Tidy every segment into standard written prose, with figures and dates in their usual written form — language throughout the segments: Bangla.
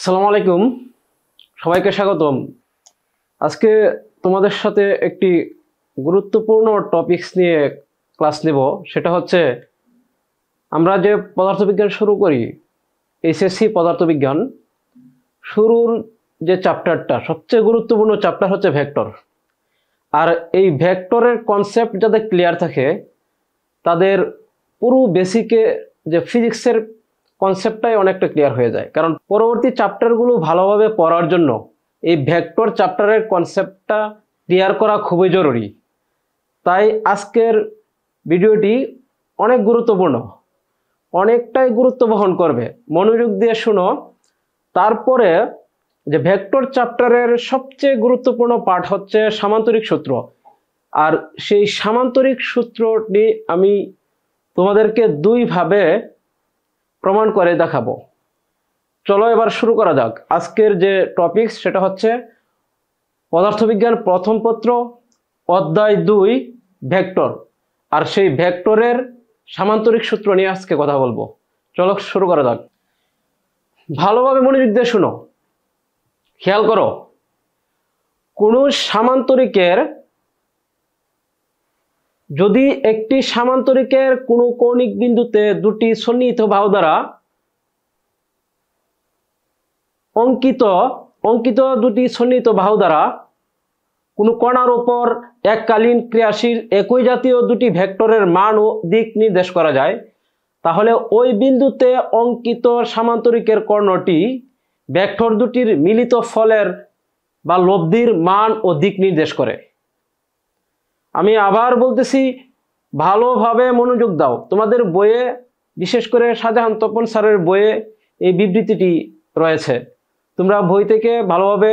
আসসালামু আলাইকুম, সবাইকে স্বাগতম। আজকে তোমাদের সাথে একটি গুরুত্বপূর্ণ টপিকস নিয়ে ক্লাস নেব। সেটা হচ্ছে আমরা যে পদার্থবিজ্ঞান শুরু করি, এইচএসসি পদার্থবিজ্ঞান শুরুর যে চ্যাপ্টারটা, সবচেয়ে গুরুত্বপূর্ণ চ্যাপ্টার হচ্ছে ভেক্টর। আর এই ভেক্টরের কনসেপ্ট যাদের ক্লিয়ার থাকে তাদের পুরো বেসিকে যে ফিজিক্সের কনসেপ্টটাই অনেকটা ক্লিয়ার হয়ে যায়, কারণ পরবর্তী চ্যাপ্টারগুলো ভালোভাবে পড়ার জন্য এই ভেক্টর চ্যাপ্টারের কনসেপ্টটা ক্লিয়ার করা খুবই জরুরি। তাই আজকের ভিডিওটি অনেক গুরুত্বপূর্ণ, অনেকটাই গুরুত্ব বহন করবে। মনোযোগ দিয়ে শুনো। তারপরে যে ভেক্টর চ্যাপ্টারের সবচেয়ে গুরুত্বপূর্ণ পার্ট হচ্ছে সামান্তরিক সূত্র, আর সেই সামান্তরিক সূত্রটি আমি তোমাদেরকে দুইভাবে প্রমাণ করে দেখাবো। চলো এবার শুরু করা যাক। আজকের যে টপিক সেটা হচ্ছে পদার্থবিজ্ঞান প্রথম পত্র অধ্যায় 2 ভেক্টর, আর সেই ভেক্টরের সামান্তরিক সূত্র নিয়ে আজকে কথা বলবো। চলো শুরু করা যাক। ভালোভাবে মনোযোগ দিয়ে শুনো, খেয়াল করো। কোনো সামান্তরিকের যদি একটি সামান্তরিকের কোনো কৌণিক বিন্দুতে দুটি সন্নিহিত বাহু দ্বারা অঙ্কিত দুটি সন্নিহিত বাহু দ্বারা কোনো কণার উপর এককালীন ক্রিয়াশীল একই জাতীয় দুটি ভেক্টরের মান ও দিক নির্দেশ করা যায়, তাহলে ওই বিন্দুতে অঙ্কিত সামান্তরিকের কর্ণটি ভেক্টর দুটির মিলিত ফলের বা লব্ধির মান ও দিক নির্দেশ করে। আমি আবার বলতেছি, ভালোভাবে মনোযোগ দাও। তোমাদের বইয়ে, বিশেষ করে শাহজাহান তপন স্যারের বইয়ে এই বিবৃতিটি রয়েছে, তোমরা বই থেকে ভালোভাবে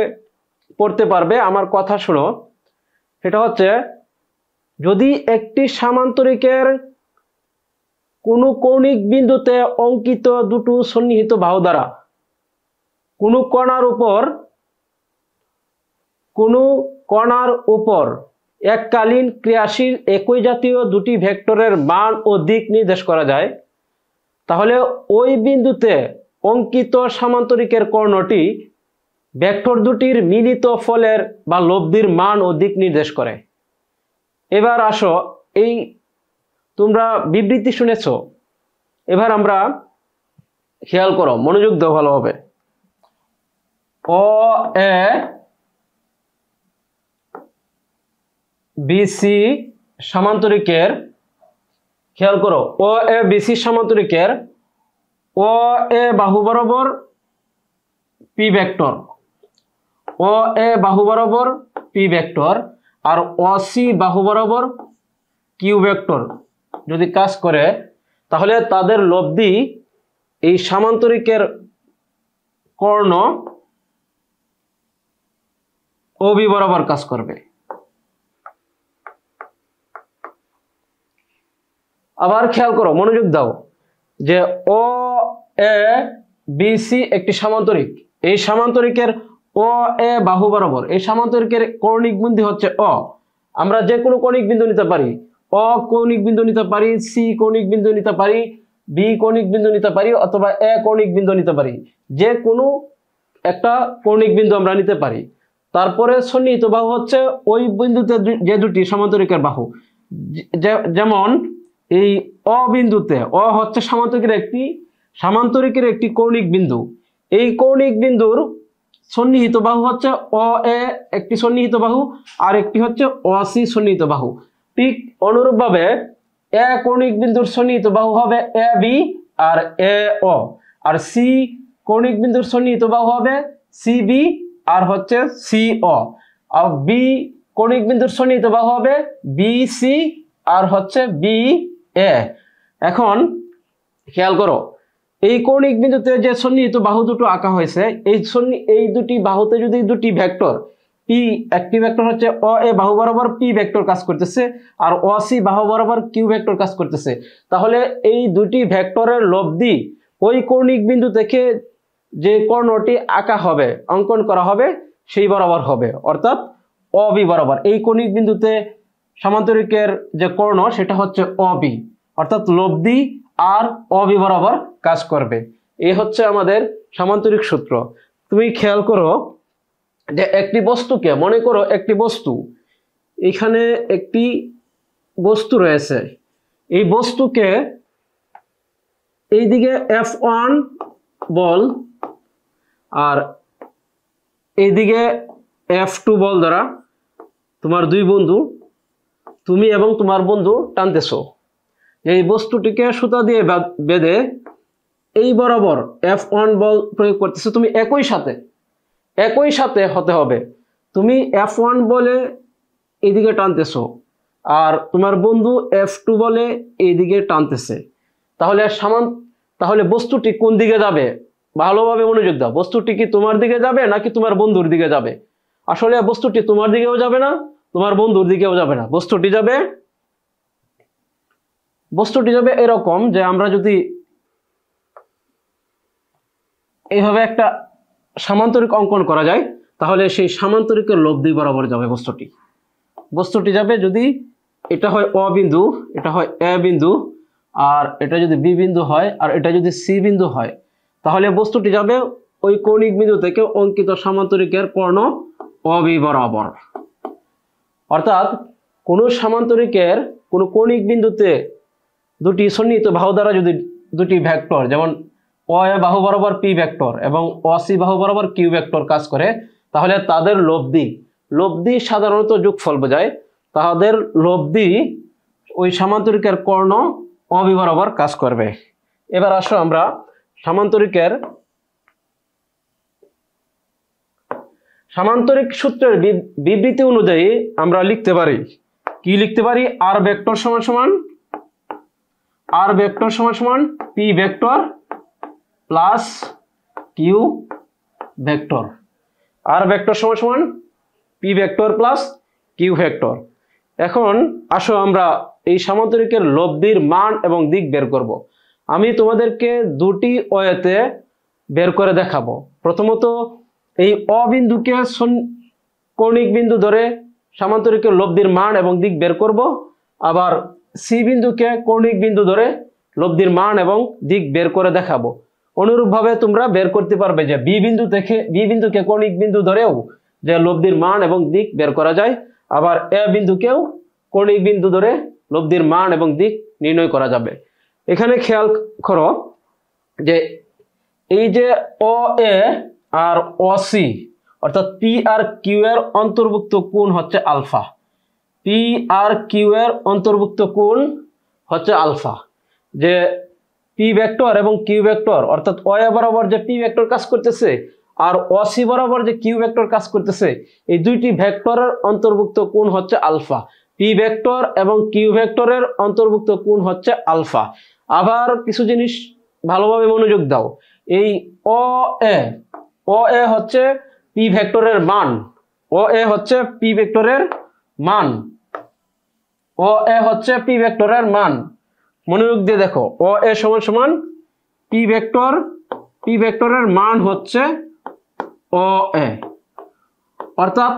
পড়তে পারবে। আমার কথা শোনো। সেটা হচ্ছে, যদি একটি সামান্তরিকের কোনো কৌণিক বিন্দুতে অঙ্কিত দুটো সন্নিহিত বাহু দ্বারা কোনো কণার উপর এককালীন ক্রিয়াশীল একই জাতীয় দুটি ভেক্টরের মান ও দিক নির্দেশ করা যায়, তাহলে ওই বিন্দুতে অঙ্কিত সামান্তরিকের কর্ণটি ভেক্টর দুটির মিলিত ফলের বা লব্ধির মান ও দিক নির্দেশ করে। এবার আসো, এই তোমরা বিবৃতি শুনেছ, এবার আমরা খেয়াল করো, মনোযোগ দাও ভালোভাবে। ও এ বিসি সামান্তরিকের, খেয়াল করো, ও এ বিসি সামান্তরিকের ও এ বাহু বরাবর পি ভেক্টর, ও এ বাহু বরাবর পি ভেক্টর আর ও সি বাহু বরাবর কিউ ভেক্টর যদি কাজ করে, তাহলে তাদের লব্ধি এই সামান্তরিকের কর্ণ ও বি বরাবর কাজ করবে। আবার খেয়াল করো, মনোযোগ দাও, যে ও এ বি সি একটি সামান্তরিক। এই সামান্তরিকের ও এ বাহু বরাবর, এই সামান্তরিকের কৌণিক বিন্দু হচ্ছে অ। আমরা যে কোনো কৌণিক বিন্দু নিতে পারি, অ কৌণিক বিন্দু নিতে পারি, সি কৌণিক বিন্দু নিতে পারি, বি কৌণিক বিন্দু নিতে পারি, অথবা এ কৌণিক বিন্দু নিতে পারি। যে কোনো একটা কৌণিক বিন্দু আমরা নিতে পারি। তারপরে সন্নিহিত বাহু হচ্ছে ওই বিন্দুতে যে দুটি সামান্তরিকের বাহু, যেমন এই অ বিন্দুতে, অ হচ্ছে সামান্তরিকের একটি কৌণিক বিন্দু। এই কৌণিক বিন্দুর সন্নিহিত বাহু হচ্ছে অ এ একটি সন্নিহিত বাহু, আর একটি হচ্ছে অ সি সন্নিহিত বাহু। ঠিক অনুরূপভাবে এ কৌণিক বিন্দুর সন্নিহিত বাহু হবে A B R A O, R C কৌণিক বিন্দুর সন্নিহিত বাহু হবে সি বি আর হচ্ছে সি ও, আর বি কৌণিক বিন্দুর সন্নিহিত বাহু হবে বি সি আর হচ্ছে বি এ। এখন খেয়াল করো, এই কৌণিক বিন্দুতে যে সন্নিহিত বাহু দুটো আঁকা হয়েছে, এই দুটি বাহুতে যদি দুটি ভেক্টর পি, একটি ভেক্টর হচ্ছে অ এ বাহু বরাবর পি ভেক্টর কাজ করতেছে, আর অ সি বাহু বরাবর কিউ ভেক্টর কাজ করতেছে, তাহলে এই দুটি ভেক্টরের লব্ধি ওই কৌণিক বিন্দু থেকে যে কর্ণটি আঁকা হবে, অঙ্কন করা হবে, সেই বরাবর হবে, অর্থাৎ অ বি বরাবর। এই কৌণিক বিন্দুতে সামান্তরিকের যে কর্ণ সেটা হচ্ছে অ বি, অর্থাৎ লব্ধি আর অ বি বরাবর কাজ করবে। এই হচ্ছে আমাদের সামান্তরিক সূত্র। তুমি খেয়াল করো যে একটি বস্তুকে, মনে করো একটি বস্তু, এখানে একটি বস্তু রয়েছে, এই বস্তুকে এইদিকে F1 বল আর এইদিকে F2 বল দ্বারা তোমার দুই বন্ধু, তুমি এবং তোমার বন্ধু টানতেছো। এই বস্তুটিকে সুতা দিয়ে বেঁধে এই বরাবর F1 বল প্রয়োগ করতেছো। তুমি একই সাথে হতে হবে। তুমি F1 বলে এইদিকে টানতেছো আর তোমার বন্ধু F2 বলে এইদিকে টানতেছে। তাহলে বস্তুটি কোন দিকে যাবে? ভালোভাবে মনোযোগ দাও। বস্তুটি কি তোমার দিকে যাবে নাকি তোমার বন্ধুর দিকে যাবে? আসলে বস্তুটি তোমার দিকেও যাবে না, তোমার বন্ধুর দিকেও যাবে না। বস্তুটি যাবে এরকম যে আমরা যদি এইভাবে একটা সামান্তরিক অঙ্কন করা যায়, তাহলে সেই সামান্তরিকের লব্ধি বরাবর যাবে বস্তুটি যাবে। যদি এটা হয় অ বিন্দু, এটা হয় এ বিন্দু, আর এটা যদি বি বিন্দু হয়, আর এটা যদি সি বিন্দু হয়, তাহলে বস্তুটি যাবে ওই কৌণিক বিন্দু থেকে অঙ্কিত সামান্তরিকের কর্ণ অবি বরাবর। অর্থাৎ কোন সামান্তরিকের কোন কৌণিক বিন্দুতে দুটি সন্নিহিত বাহু দ্বারা যদি দুটি ভেক্টর, যেমন অ এ বাহু বরাবর পি ভেক্টর এবং অ সি বাহু বরাবর কিউ ভেক্টর কাজ করে, তাহলে তাদের লব্ধি সাধারণত যোগফল বোঝায়। তাদের লব্ধি ওই সামান্তরিকের কর্ণ অবি বরাবর কাজ করবে। এবার আসো আমরা সামান্তরিক সূত্রের বিবৃতি অনুযায়ী আমরা লিখতে পারি, কি লিখতে পারি? আর ভেক্টর সমান P vector plus Q vector. R vector সমান P vector plus Q vector. এখন আসো আমরা এই সামান্তরিকের লব্ধির মান এবং দিক বের করব। আমি তোমাদেরকে দুটি ওয়েতে বের করে দেখাবো। প্রথমত এই অ বিন্দুকে কৌণিক বিন্দু ধরে সামান্তরিকের লব্ধির মান এবং দিক বের করব, আবার সি বিন্দুকে কৌণিক বিন্দু ধরে লব্ধির মান এবং দিক বের করে দেখাবো। অনুরূপভাবে তোমরা বের করতে পারবে যে বি বিন্দুকে কৌণিক বিন্দু ধরেও যে লব্ধির মান এবং দিক বের করা যায়, আবার এ বিন্দুকেও কৌণিক বিন্দু ধরে লব্ধির মান এবং দিক নির্ণয় করা যাবে। এখানে খেয়াল করো যে এই যে অ এ আর অ সি অর্থাৎ পি আর কিউ এর অন্তর্ভুক্ত কোণ হচ্ছে আলফা। পি আর কিউ এর অন্তর্ভুক্ত কোণ হচ্ছে আলফা। যে পি ভেক্টর এবং কিউ ভেক্টর অর্থাৎ অ এ বরাবর যে পি ভেক্টর কাজ করতেছে আর অ সি বরাবর যে কিউ ভেক্টর কাজ করতেছে, এই দুইটি ভেক্টরের অন্তর্ভুক্ত কোণ হচ্ছে আলফা। পি ভেক্টর এবং কিউ ভেক্টরের অন্তর্ভুক্ত কোণ হচ্ছে আলফা। আবার কিছু জিনিস ভালোভাবে মনোযোগ দাও। এই অ এ হচ্ছে পি ভেক্টরের মান, ও এ হচ্ছে পি ভেক্টরের মান। মনোযোগ দিয়ে দেখো, ও এ সমান পি ভেক্টরের মান হচ্ছে ও এ। অর্থাৎ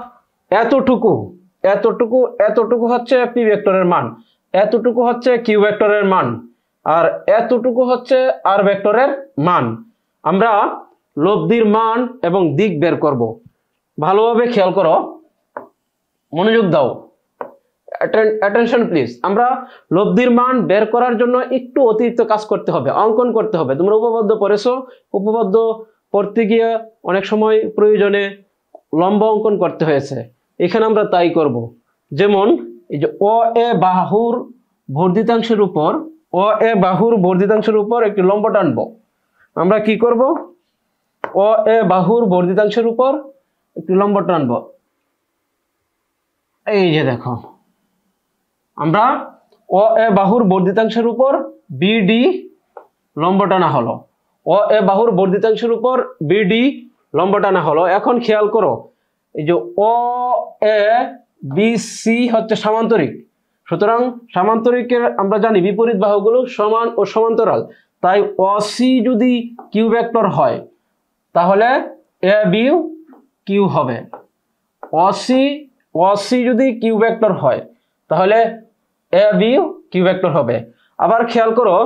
এতটুকু হচ্ছে পি ভেক্টরের মান, এতটুকু হচ্ছে কিউ ভেক্টরের মান, আর এতটুকু হচ্ছে আর ভেক্টরের মান। আমরা লব্ধির মান এবং দিক বের করব। ভালোভাবে খেয়াল করো, মনোযোগ দাও, অ্যাটেনশন প্লিজ। আমরা লব্ধির মান বের করার জন্য একটু অতিরিক্ত কাজ করতে হবে, অঙ্কন করতে হবে। তোমরা উপপাদ্য পড়েছো, উপপাদ্য পড়তে গিয়ে অনেক সময় প্রয়োজনে লম্ব অঙ্কন করতে হয়েছে। এখানে আমরা তাই করব। যেমন এই যে অ এ বাহুর বর্ধিতাংশের উপর একটি লম্ব টানবো। আমরা কি করব? অ এ বাহুর বর্ধিতাংশের উপর একটি লম্ব টানবো। এই যে দেখো, আমরা অ এ বাহুর বর্ধিতাংশের উপর বিডি লম্ব টানা হলো। অ এ বাহুর বর্ধিতাংশের উপর বিডি লম্ব টানা হলো। এখন খেয়াল করো, এই যে অ এ বি সি হচ্ছে সামান্তরিক। সুতরাং সামান্তরিকের আমরা জানি বিপরীত বাহুগুলো সমান ও সমান্তরাল। তাই অ সি যদি কিউ ভেক্টর হয়, তাহলে এ বি কিউ হবে। অ সি যদি কিউ ভেক্টর হয়, তাহলে এ বি কিউ ভেক্টর হবে। আবার খেয়াল করো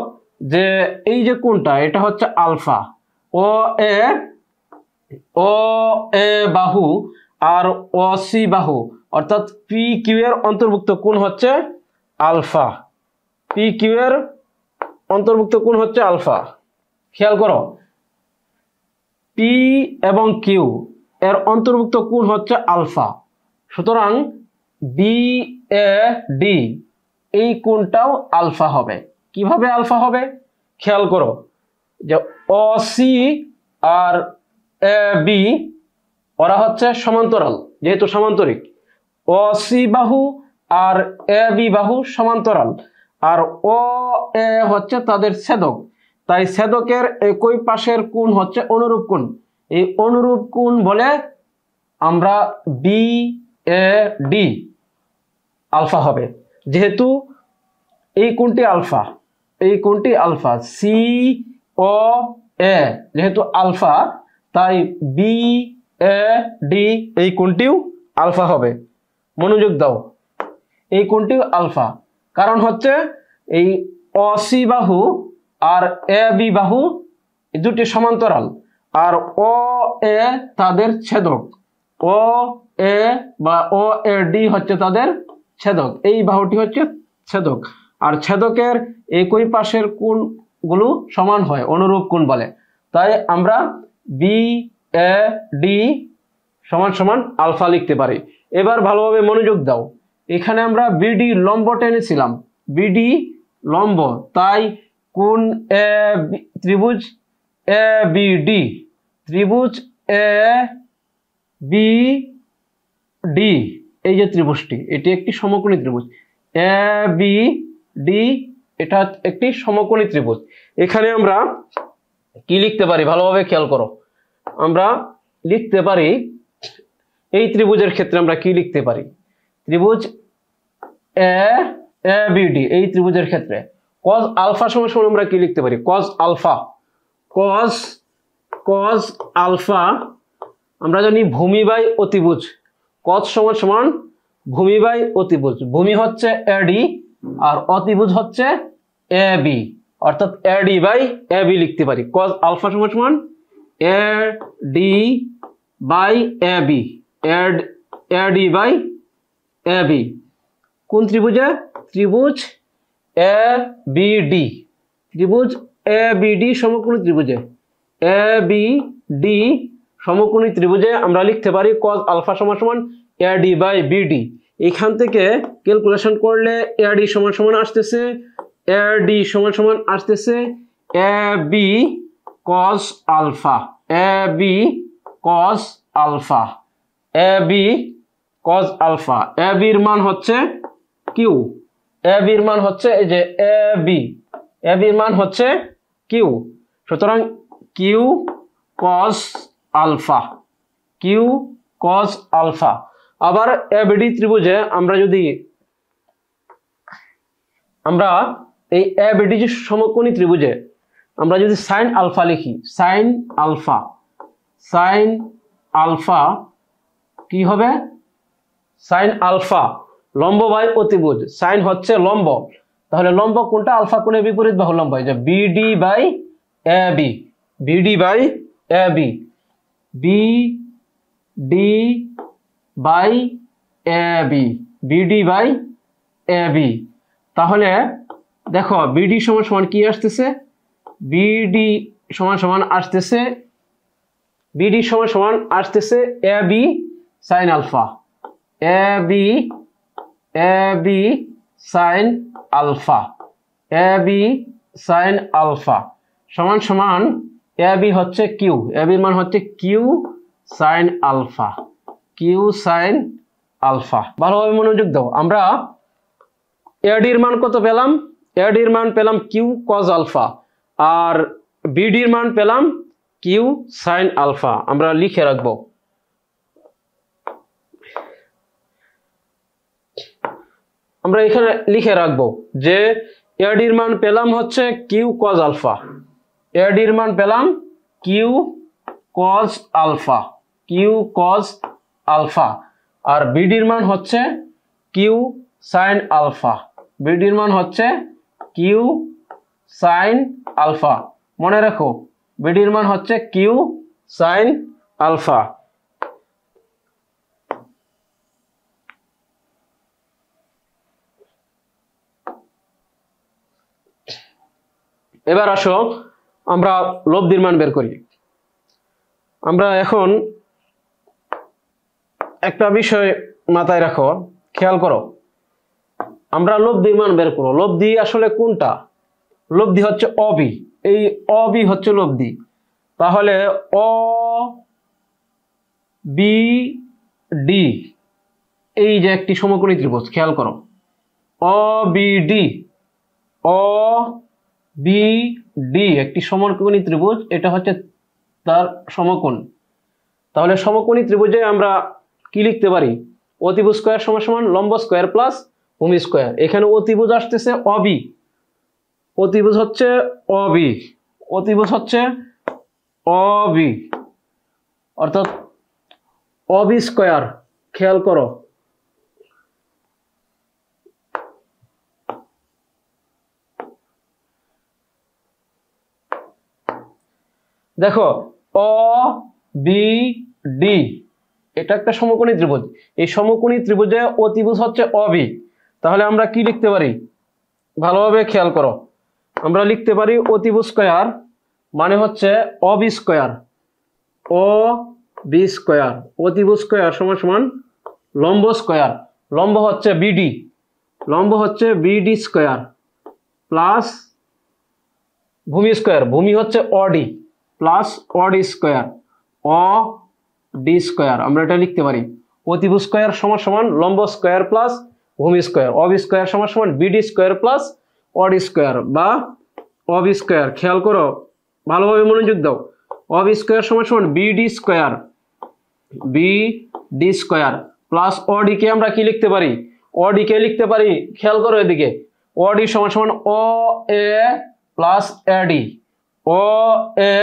যে এই যে কোণটা, এটা হচ্ছে আলফা। ও এ ও এ বাহু আর ও সি বাহু, অর্থাৎ পি কিউ এর অন্তর্ভুক্ত কোণ হচ্ছে আলফা। পি কিউ এর অন্তর্ভুক্ত কোণ হচ্ছে আলফা। খেয়াল করো, পি এবং কিউ এর অন্তর্ভুক্ত কোণ হচ্ছে আলফা, সুতরাং বি এ ডি এই কোণটাও আলফা হবে। কিভাবে আলফা হবে খেয়াল করো, যে ও সি আর এ বি ওরা হচ্ছে সমান্তরাল, যেহেতু সামান্তরিক। ও সি বাহু আর এ বি বাহু সমান্তরাল, আর ও এ হচ্ছে তাদের ছেদক, তাই ছেদকের একই পাশের কোণ হচ্ছে অনুরূপ কোণ। এই অনুরূপ কোণ বলে আমরা বি এ ডি আলফা হবে, যেহেতু এই কোণটি আলফা, এই কোণটি আলফা। সি ও এ যেহেতু আলফা, তাই বি এ ডি এই কোণটিও আলফা হবে। মনোযোগ দাও, এই কোণটিও আলফা, কারণ হচ্ছে এই ও সি বাহু আর এ বি বাহু দুটি সমান্তরাল, আর ও এ তাদের ছেদক। ও এ বা ও এ ডি হচ্ছে তাদের ছেদক, এই বাহুটি হচ্ছে ছেদক, আর ছেদকের একই পাশের কোণগুলো সমান হয়, অনুরূপ কোণ বলে। তাই আমরা বি এ ডি সমান সমান আলফা লিখতে পারি। এবার ভালোভাবে মনোযোগ দাও, এখানে আমরা বিডি লম্ব টেনেছিলাম, বিডি লম্ব, তাই কোণ এ ত্রিভুজ এ বি ডি, ত্রিভুজ এ বি ডি, এই যে ত্রিভুজটি এটি একটি সমকোণী ত্রিভুজ। এ বি ডি এটা একটি সমকোণী ত্রিভুজ। এখানে আমরা কি লিখতে পারি ভালোভাবে খেয়াল করো, আমরা লিখতে পারি এই ত্রিভুজের ক্ষেত্রে আমরা কি লিখতে পারি, ত্রিভুজ এ বি ডি এই ত্রিভুজের ক্ষেত্রে cos আলফা সমান আমরা কি লিখতে পারি, cos আলফা। cos আলফা আমরা জানি ভূমি বাই অতিভুজ, cos সমান সমান ভূমি বাই অতিভুজ। ভূমি হচ্ছে এডি আর অতিভুজ হচ্ছে এ বি, অর্থাৎ এডি বাই এ বি লিখতে পারি। cos আলফা সমান সমান A D by A B, AD by A B. কোন ত্রিভুজে, ত্রিভুজ এ বি ডি, ত্রিভুজ এ বি ডি সমকোণী ত্রিভুজে, এ বি ডি সমকোণী ত্রিভুজে আমরা লিখতে পারি cos আলফা সমান সমান A D by B D. এখান থেকে ক্যালকুলেশন করলে এ ডি সমান সমান আসতেছে, এ ডি সমান সমান আসতেছে A B cos alpha, A B cos alpha, A B cos alpha. এ বির মান হচ্ছে কিউ, এ বির মান হচ্ছে এই যে এ বি, এ বির মান হচ্ছে কিউ, সুতরাং Q cos alpha, Q cos alpha. আবার এবিডি ত্রিভুজে আমরা যদি এই এবিডি যে সমকোণী ত্রিভুজে আমরা যদি সাইন আলফা লিখি, সাইন আলফা, সাইন আলফা কি হবে, সাইন আলফা লম্ব বাই অতিভুজ, সাইন হচ্ছে লম্ব, তাহলে লম্ব কোনটা, আলফা কোণের বিপরীত বাহু লম্ব, এই যে BD by A B, BD by A B, BD by A B, BD by A B. তাহলে দেখো বিডি সমান সমান কি আসতেছে, বিডি সমান সমান আসতেছে, বিডি সমান সমান আসতেছে A B sine alpha, A B sine alpha, A B sine alpha সমান সমান এ বি হচ্ছে কিউ, এ বির মান হচ্ছে Q sine alpha, Q sine alpha. ভালোভাবে মনোযোগ দাও, আমরা এডির মান কত পেলাম, এডির মান পেলাম কিউ cos আলফা, আর বিডির মান পেলাম কিউ সাইন আলফা। আমরা লিখে রাখবো, আমরা এখানে লিখে রাখবো যে এডির মান পেলাম হচ্ছে কিউ cos আলফা, এডির মান পেলাম Q cos alpha, Q cos alpha, আর বিডির মান হচ্ছে কিউ সাইন আলফা, বিডির মান হচ্ছে কিউ সাইন আলফা। মনে রাখো বিডির মান হচ্ছে কিউ সাইন আলফা। এবার আসো আমরা লব্ধির মান বের করি। আমরা এখন একটা বিষয় মাথায় রাখো, খেয়াল করো, আমরা লব্ধির মান বের করো। লব্ধি আসলে কোনটা? লব্ধি হচ্ছে অবি, এই অবি হচ্ছে লব্ধি। তাহলে অ বি ডি, এই যে একটি সমকোণী ত্রিভুজ, খেয়াল করো, অ বি ডি, অ বি ডি একটি সমকোণী ত্রিভুজ, এটা হচ্ছে তার সমকোণ। তাহলে সমকোণী ত্রিভুজে আমরা কি লিখতে পারি? অতিভুজ স্কয়ার সমান সমান লম্ব স্কয়ার প্লাস ভূমি স্কয়ার। এখানে অতিভুজ আসতেছে অবি, অতিভুজ হচ্ছে অবি, অতিভুজ হচ্ছে অবি, অর্থাৎ অবি স্কয়ার। খেয়াল করো, দেখো অ বি ডি এটা একটা সমকোণী ত্রিভুজ। এই সমকোণী ত্রিভুজে অতিভুজ হচ্ছে অবি। তাহলে আমরা কি লিখতে পারি? ভালোভাবে খেয়াল করো, আমরা লিখতে পারি অতিভুজ স্কয়ার মানে হচ্ছে অবি স্কয়ার, অ বি স্কয়ার, অতিভুজ স্কয়ার সমান সমান লম্ব স্কয়ার, লম্ব হচ্ছে বিডি, লম্ব হচ্ছে বিডি স্কয়ার প্লাস ভূমি স্কয়ার, ভূমি হচ্ছে অডি প্লাস অডি স্কয়ার, অ ডি স্কয়ার। আমরা এটা লিখতে পারি অতিভুজ স্কয়ার সমান সমান লম্ব স্কয়ার প্লাস ভূমি স্কয়ার, অবি স্কয়ার সমান সমান BD square plus Audi square বা অবি স্কয়ার। খেয়াল করো, ভালোভাবে মনোযোগ দাও, অবি স্কয়ার সমান সমান BD square, BD square plus OD কে আমরা কি লিখতে পারি? অডি কে লিখতে পারি, খেয়াল করো এদিকে, অডি সমান সমান অ এ প্লাস এডি, ও এ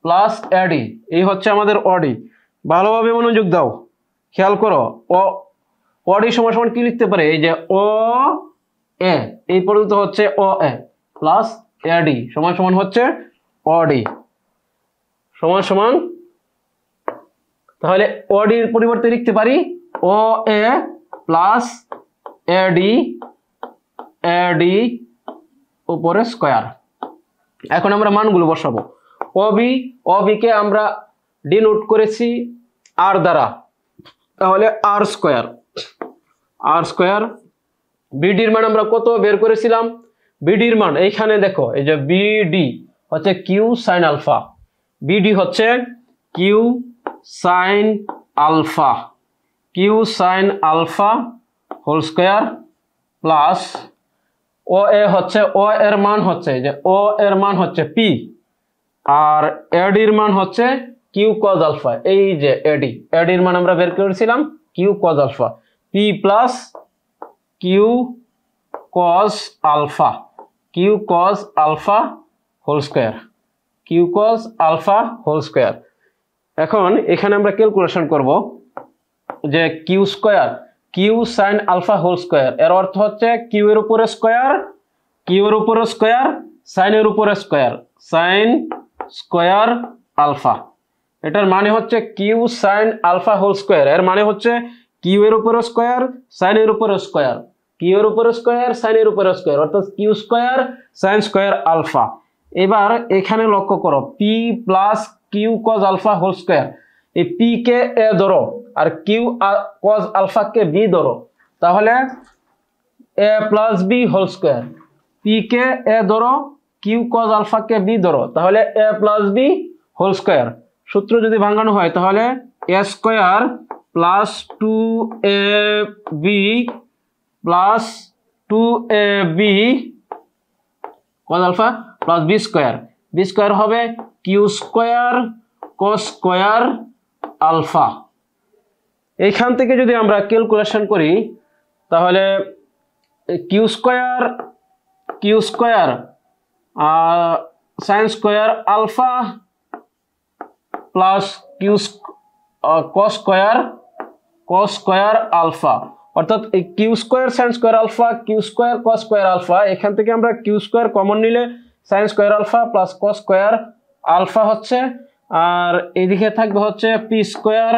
প্লাস এডি, এই হচ্ছে আমাদের অডি। ভালোভাবে মনোযোগ দাও, খেয়াল করো, অডি সমান সমান কি লিখতে পারে? এই যে ও এ, এই পর্যন্ত হচ্ছে ও এ প্লাস এডি সমান সমান হচ্ছে অডি সমান সমান, তাহলে অডির পরিবর্তে লিখতে পারি ও এ প্লাস এডি, এডি উপরে স্কয়ার। এখন আমরা মানগুলো বসাবো। অবি, অবিকে আমরা ডিনোট করেছি আর দ্বারা, তাহলে আর স্কয়ার, আর স্কয়ার। বিডির মান আমরা কত বের করেছিলাম? বিডির মান এইখানে দেখো, এই যে বিডি হচ্ছে কিউ সাইন আলফা, বিডি হচ্ছে Q sine alpha, Q sine alpha whole square plus O A হচ্ছে, ও এর মান হচ্ছে যে ও এর মান হচ্ছে পি, আর এডির মান হচ্ছে কিউ কজ আলফা। এই যে এডি, এডির মান আমরা বের করেছিলাম Q cos alpha, P plus Q cos alpha, Q cos alpha whole square, Q cos alpha whole square. এখন এখানে আমরা ক্যালকুলেশন করব যে Q square, Q sine alpha whole square, এর অর্থ হচ্ছে কিউ এর উপরে স্কয়ার, কিউ এর উপরে স্কয়ার, সাইন এর উপরে স্কয়ার, সাইন স্কয়ার আলফা। এটার মানে হচ্ছে Q sine alpha whole square, এর মানে হচ্ছে কিউ এর উপরে স্কয়ার, সাইন এর উপরে স্কয়ার, কিউ এর উপরে স্কয়ার, সাইন এর উপরে স্কয়ার, অর্থাৎ Q square sine square alpha. এবার এখানে লক্ষ্য করো, P plus Q cos alpha whole square, এই পি কে এ ধরো আর কিউ কজ আলফা কে বি ধরো, তাহলে A plus B whole square, P কে এ ধরো, কিউ কজ আলফা কে বি ধরো, তাহলে A plus B whole square. সূত্র যদি ভাঙানো হয় তাহলে A square plus two A B plus two A B cos alpha plus B square, B square হবে Q square cos square alpha. এইখান থেকে যদি আমরা ক্যালকুলেশন করি তাহলে Q square sine square alpha plus Q cos square alpha, অর্থাৎ এই Q square sine square alpha, Q square cos square alpha, এখান থেকে আমরা কিউ স্কয়ার কমন নিলে sine square alpha plus cos square alpha হচ্ছে আর এইদিকে থাকবে হচ্ছে P square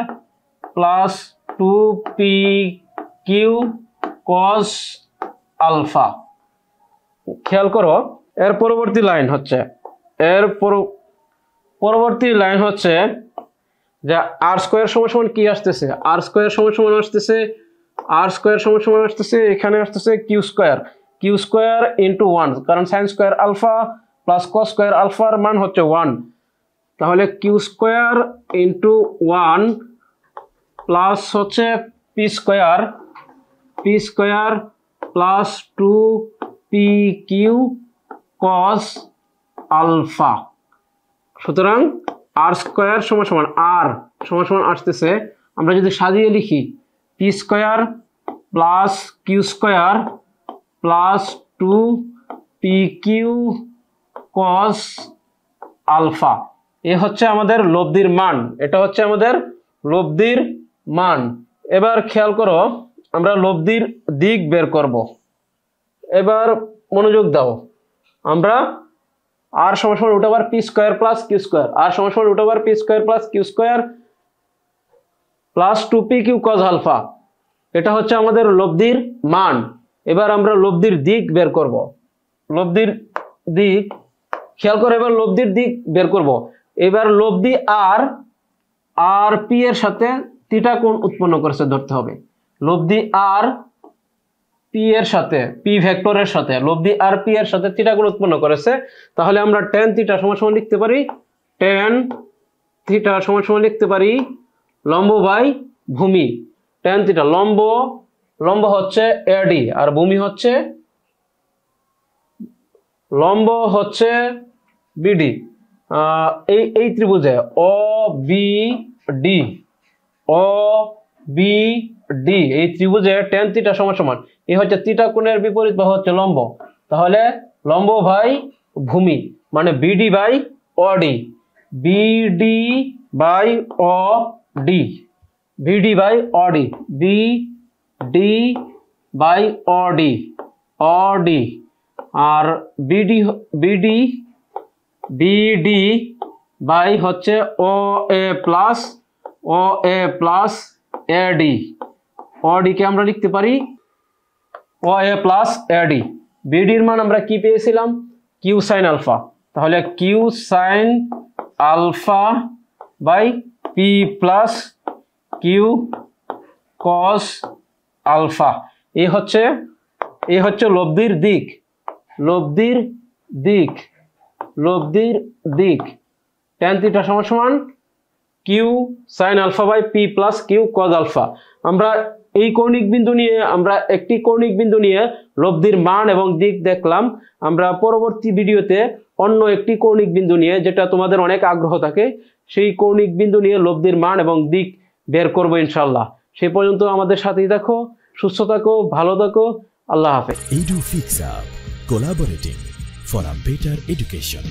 plus 2p Q cos alpha. খেয়াল করো এর পরবর্তী লাইন হচ্ছে যে আর স্কোয়ার সমান সমান কি আসতেছে, আর স্কোয়ার সমান সমান আসতেছে এখানে আসতেছে কিউ স্কোয়ার ইন্টু 1, কারণ sine square alpha plus cos square আলফার মান হচ্ছে 1, তাহলে কিউ স্কোয়ার ইন্টু 1 প্লাস হচ্ছে P square plus 2p Q cos alpha. সুতরাং আর স্কোয়ার সমান সমান আসতেছে, আমরা যদি সাজিয়ে লিখি P square plus Q square plus 2p Q cos alpha, এ হচ্ছে আমাদের লব্ধির মান, এটা হচ্ছে আমাদের লব্ধির মান। এবার খেয়াল করো আমরা লব্ধির দিক বের করব। এবার মনোযোগ দাও, আমরা আর সমান সমান root over P square plus Q square, R সমান সমান root over P square plus Q square plus 2p Q cos alpha, এটা হচ্ছে আমাদের লব্ধির মান। এবার আমরা লব্ধির দিক বের করব। লব্ধির দিক খেয়াল করে এবার লব্ধির দিক বের করব। এবার লব্ধি আর পি এর সাথে থিটা কোণ উৎপন্ন করেছে ধরতে হবে। লব্ধি আর পি এর সাথে, পি ভেক্টরের সাথে লব্ধি আর পি এর সাথে থিটা কোণ উৎপন্ন করেছে, তাহলে আমরা tan থিটা সমান সমান লিখতে পারি লম্ব বাই ভূমি। tan থিটা লম্ব হচ্ছে এডি আর ভূমি হচ্ছে লম্ব হচ্ছে বিডি। এই ত্রিভুজে ও বি ডি এই ত্রিভুজে tan থিটা সমান সমান এই হচ্ছে থিটা কোণের বিপরীত বাহু হচ্ছে লম্ব, তাহলে লম্ব বাই ভূমি মানে BD by OD, BD by OD আর বিডি বাই হচ্ছে ও এ প্লাস এডি। অডি কে আমরা লিখতে পারি ও এ প্লাস এডি। বিডির মান আমরা কি পেয়েছিলাম, কিউ সাইন আলফা, তাহলে Q sine alpha by P plus Q cos alpha. এই হচ্ছে লব্ধির দিক tan থিটা সমান সমান Q sine alpha by P plus Q cos alpha. আমরা এই কৌণিক বিন্দু নিয়ে একটি কৌণিক বিন্দু নিয়ে লব্ধির মান এবং দিক দেখলাম। আমরা পরবর্তী ভিডিওতে অন্য একটি কৌণিক বিন্দু নিয়ে, যেটা তোমাদের অনেক আগ্রহ থাকে, সেই কৌণিক বিন্দু নিয়ে লব্ধির মান এবং দিক বের করবো ইনশাআল্লাহ। সেই পর্যন্ত আমাদের সাথেই থাকো, সুস্থ থাকো, ভালো থাকো, আল্লাহ হাফেজ। EduFixUp, collaborating for a better education.